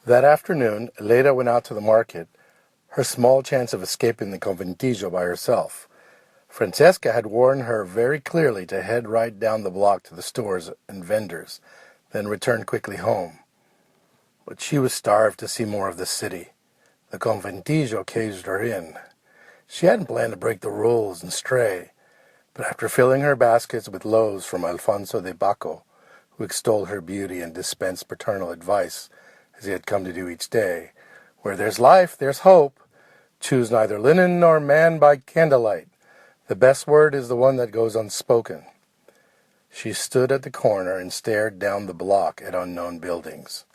That afternoon, Leda went out to the market, her small chance of escaping the conventillo by herself. Francesca had warned her very clearly to head right down the block to the stores and vendors, then return quickly home. But she was starved to see more of the city. The conventillo caged her in. She hadn't planned to break the rules and stray, but after filling her baskets with loaves from Alfonso de Baco, who extolled her beauty and dispensed paternal advice, as he had come to do each day, where there's life, there's hope. Choose neither linen nor man by candlelight. The best word is the one that goes unspoken. She stood at the corner and stared down the block at unknown buildings,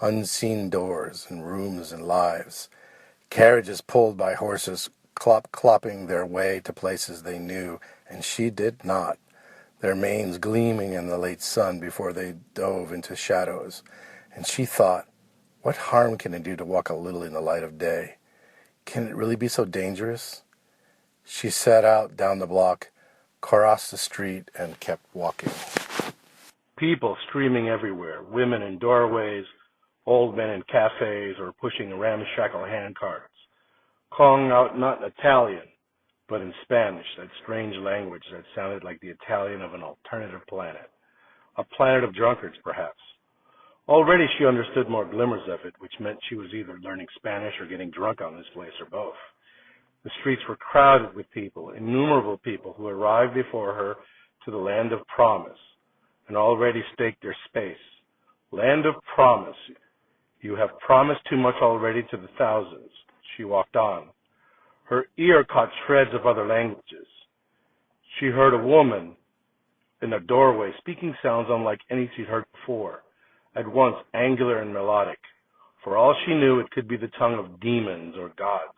unseen doors and rooms and lives, carriages pulled by horses clopping their way to places they knew, and she did not, their manes gleaming in the late sun before they dove into shadows. And she thought, what harm can it do to walk a little in the light of day? Can it really be so dangerous? She set out down the block, crossed the street, and kept walking. People streaming everywhere, women in doorways, old men in cafes or pushing ramshackle handcarts, calling out not in Italian, but in Spanish, that strange language that sounded like the Italian of an alternative planet. A planet of drunkards, perhaps. Already she understood more glimmers of it, which meant she was either learning Spanish or getting drunk on this place, or both. The streets were crowded with people, innumerable people who arrived before her to the land of promise, and already staked their space. Land of promise. You have promised too much already to the thousands. She walked on. Her ear caught shreds of other languages. She heard a woman in a doorway speaking sounds unlike any she'd heard before, at once angular and melodic. For all she knew, it could be the tongue of demons or gods.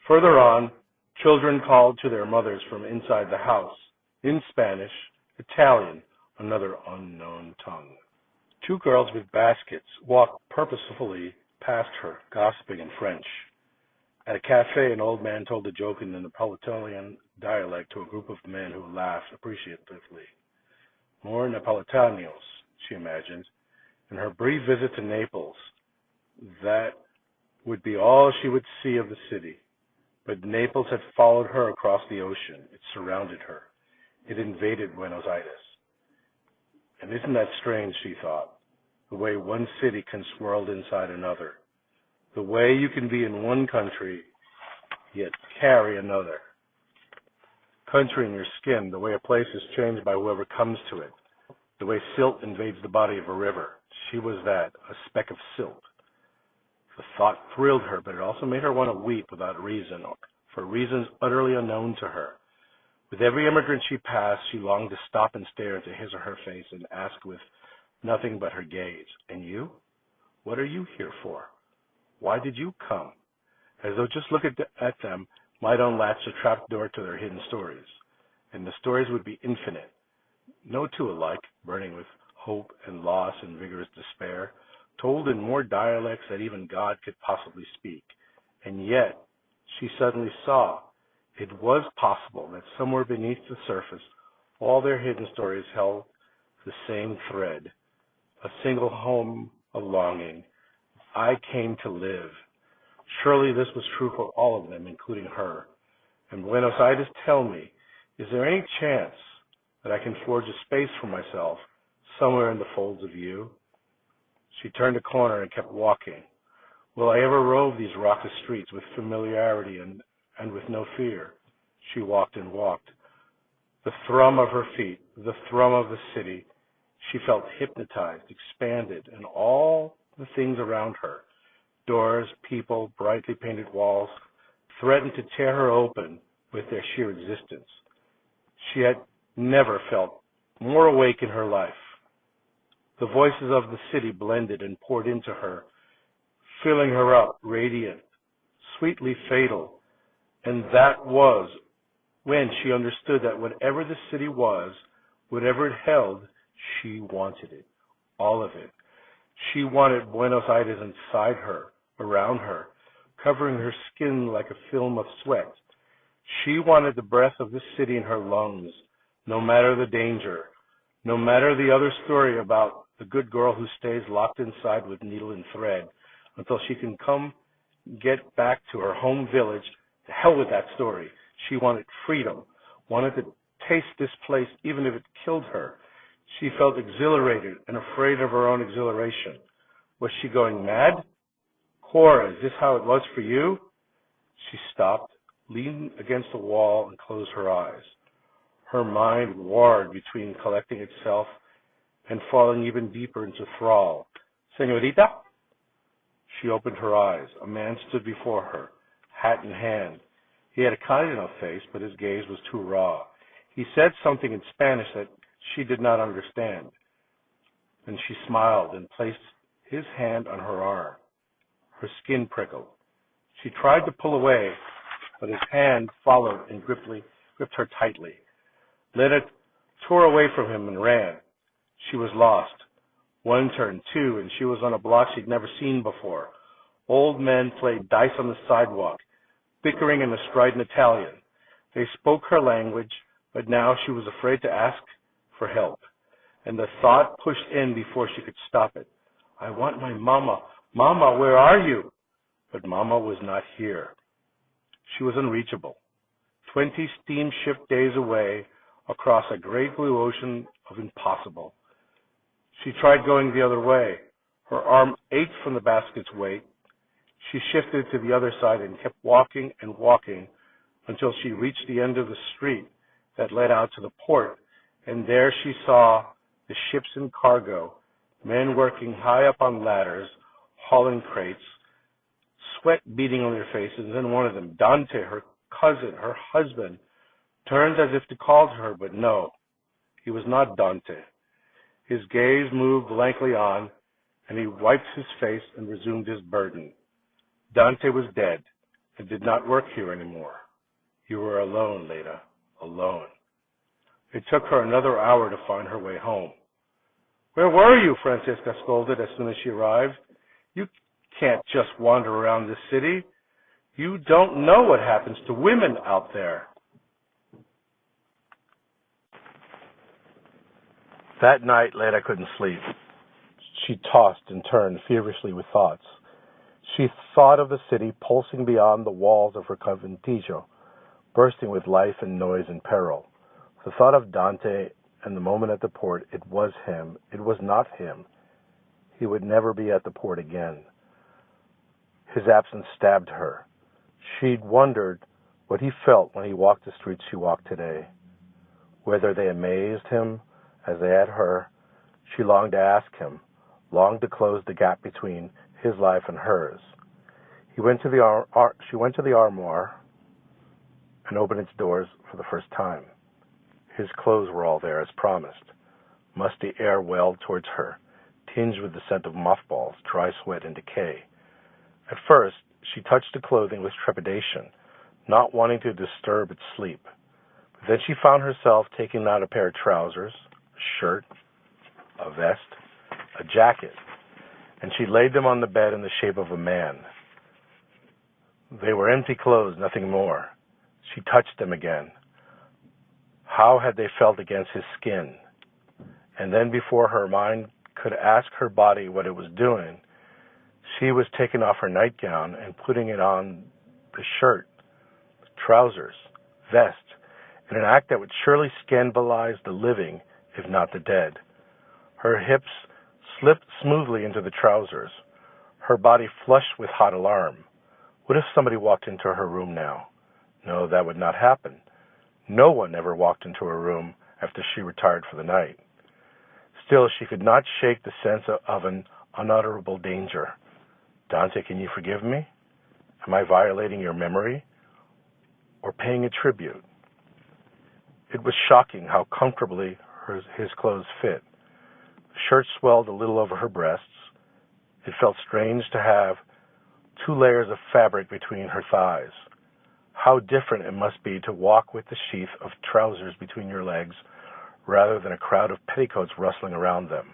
Further on, children called to their mothers from inside the house, in Spanish, Italian, another unknown tongue. Two girls with baskets walked purposefully past her, gossiping in French. At a cafe, an old man told a joke in the Napolitan dialect to a group of men who laughed appreciatively. More Napolitanos, she imagined. In her brief visit to Naples, that would be all she would see of the city. But Naples had followed her across the ocean. It surrounded her. It invaded Buenos Aires. And isn't that strange, she thought, the way one city can swirl inside another. The way you can be in one country, yet carry another. Country in your skin, the way a place is changed by whoever comes to it. The way silt invades the body of a river. She was that, a speck of silt. The thought thrilled her, but it also made her want to weep without reason, or for reasons utterly unknown to her. With every immigrant she passed, she longed to stop and stare into his or her face and ask with nothing but her gaze, "And you? What are you here for? Why did you come?" As though just look at them might unlatch the trap door to their hidden stories. And the stories would be infinite, no two alike, burning with hope and loss and vigorous despair, told in more dialects than even God could possibly speak. And yet, she suddenly saw, it was possible that somewhere beneath the surface, all their hidden stories held the same thread, a single home of longing. I came to live. Surely this was true for all of them, including her. And Buenos Aires, tell me, is there any chance that I can forge a space for myself somewhere in the folds of you? She turned a corner and kept walking. Will I ever rove these raucous streets with familiarity and with no fear? She walked and walked. The thrum of her feet, the thrum of the city. She felt hypnotized, expanded, and all the things around her, doors, people, brightly painted walls, threatened to tear her open with their sheer existence. She had never felt more awake in her life. The voices of the city blended and poured into her, filling her up, radiant, sweetly fatal. And that was when she understood that whatever the city was, whatever it held, she wanted it, all of it. She wanted Buenos Aires inside her, around her, covering her skin like a film of sweat. She wanted the breath of this city in her lungs, no matter the danger, no matter the other story about the good girl who stays locked inside with needle and thread until she can come get back to her home village. To hell with that story. She wanted freedom, wanted to taste this place even if it killed her. She felt exhilarated and afraid of her own exhilaration. Was she going mad? Cora, is this how it was for you? She stopped, leaned against the wall, and closed her eyes. Her mind warred between collecting itself and falling even deeper into thrall. Señorita? She opened her eyes. A man stood before her, hat in hand. He had a kind enough face, but his gaze was too raw. He said something in Spanish that she did not understand. Then she smiled and placed his hand on her arm. Her skin prickled. She tried to pull away, but his hand followed and gripped her tightly. Leda tore away from him and ran. She was lost. One turn, two, and she was on a block she'd never seen before. Old men played dice on the sidewalk, bickering in a strident Italian. They spoke her language, but now she was afraid to ask for help. And the thought pushed in before she could stop it. I want my mama. Mama, where are you? But Mama was not here. She was unreachable. 20 steamship days away across a great blue ocean of impossible. She tried going the other way. Her arm ached from the basket's weight. She shifted to the other side and kept walking and walking until she reached the end of the street that led out to the port, and there she saw the ships and cargo, men working high up on ladders, hauling crates, sweat beading on their faces, and then one of them, Dante, her cousin, her husband, turned as if to call to her, but no, he was not Dante. His gaze moved blankly on, and he wiped his face and resumed his burden. Dante was dead and did not work here anymore. You were alone, Leda, alone. It took her another hour to find her way home. Where were you? Francesca scolded as soon as she arrived. You can't just wander around this city. You don't know what happens to women out there. That night, Leda couldn't sleep. She tossed and turned feverishly with thoughts. She thought of the city pulsing beyond the walls of her conventillo, bursting with life and noise and peril. The thought of Dante and the moment at the port, it was him. It was not him. He would never be at the port again. His absence stabbed her. She'd wondered what he felt when he walked the streets she walked today. Whether they amazed him as they had her, she longed to ask him, longed to close the gap between his life and hers. She went to the armoire and opened its doors for the first time. His clothes were all there as promised. Musty air welled towards her, tinged with the scent of mothballs, dry sweat, and decay. At first, she touched the clothing with trepidation, not wanting to disturb its sleep. But then she found herself taking out a pair of trousers, a shirt, a vest, a jacket, and she laid them on the bed in the shape of a man. They were empty clothes, nothing more. She touched them again. How had they felt against his skin? And then before her mind could ask her body what it was doing, she was taking off her nightgown and putting it on the shirt, trousers, vest, in an act that would surely scandalize the living, if not the dead. Her hips slipped smoothly into the trousers, her body flushed with hot alarm. What if somebody walked into her room now? No, that would not happen. No one ever walked into her room after she retired for the night. Still, she could not shake the sense of an unutterable danger. Dante, can you forgive me? Am I violating your memory or paying a tribute? It was shocking how comfortably his clothes fit. The shirt swelled a little over her breasts. It felt strange to have 2 layers of fabric between her thighs. How different it must be to walk with the sheath of trousers between your legs rather than a crowd of petticoats rustling around them.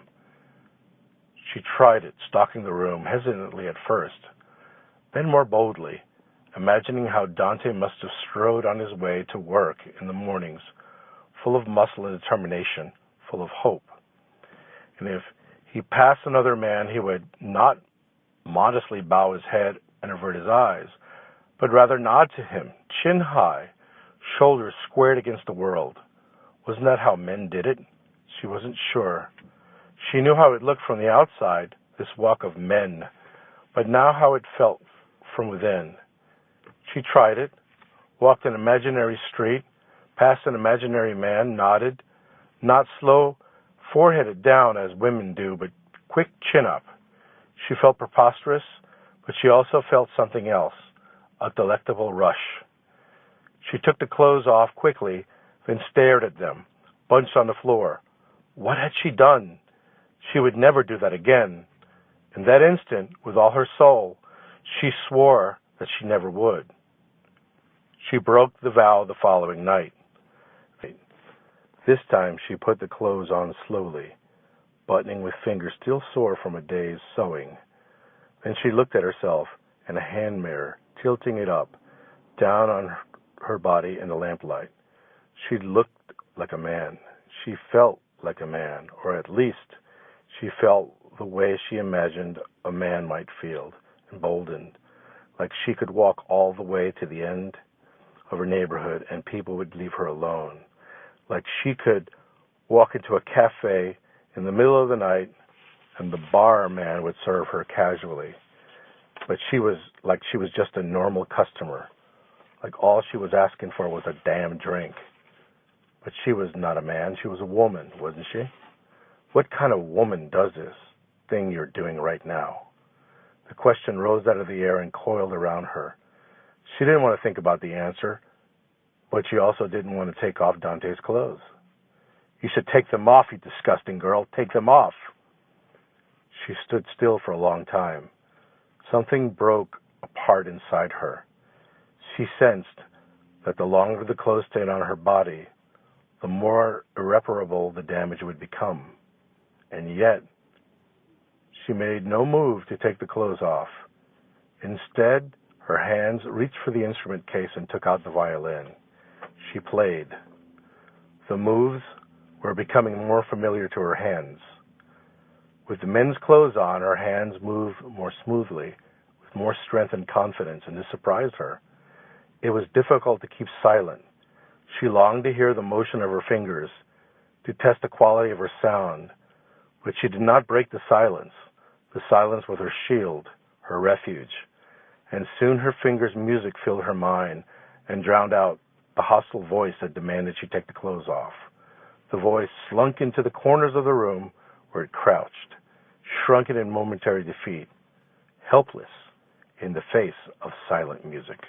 She tried it, stalking the room, hesitantly at first, then more boldly, imagining how Dante must have strode on his way to work in the mornings, full of muscle and determination, full of hope. And if He passed another man. He would not modestly bow his head and avert his eyes, but rather nod to him, chin high, shoulders squared against the world. Wasn't that how men did it? She wasn't sure. She knew how it looked from the outside, this walk of men, but now how it felt from within. She tried it, walked an imaginary street, passed an imaginary man, nodded, not slow, foreheaded down as women do, but quick chin up. She felt preposterous, but she also felt something else, a delectable rush. She took the clothes off quickly, then stared at them, bunched on the floor. What had she done? She would never do that again. In that instant, with all her soul, she swore that she never would. She broke the vow the following night. This time she put the clothes on slowly, buttoning with fingers still sore from a day's sewing. Then she looked at herself in a hand mirror, tilting it up, down on her body in the lamplight. She looked like a man. She felt like a man, or at least she felt the way she imagined a man might feel, emboldened, like she could walk all the way to the end of her neighborhood and people would leave her alone, like she could walk into a cafe in the middle of the night and the barman would serve her casually, but she was just a normal customer, like all she was asking for was a damn drink. But she was not a man, she was a woman, wasn't she? What kind of woman does this thing you're doing right now? The question rose out of the air and coiled around her. She didn't want to think about the answer, but she also didn't want to take off Dante's clothes. You should take them off, you disgusting girl. Take them off. She stood still for a long time. Something broke apart inside her. She sensed that the longer the clothes stayed on her body, the more irreparable the damage would become. And yet, she made no move to take the clothes off. Instead, her hands reached for the instrument case and took out the violin. She played. The moves were becoming more familiar to her hands. With the men's clothes on, her hands moved more smoothly, with more strength and confidence, and this surprised her. It was difficult to keep silent. She longed to hear the motion of her fingers, to test the quality of her sound, but she did not break the silence with her shield, her refuge, and soon her fingers' music filled her mind and drowned out the hostile voice that demanded she take the clothes off. The voice slunk into the corners of the room where it crouched, shrunken in momentary defeat, helpless in the face of silent music.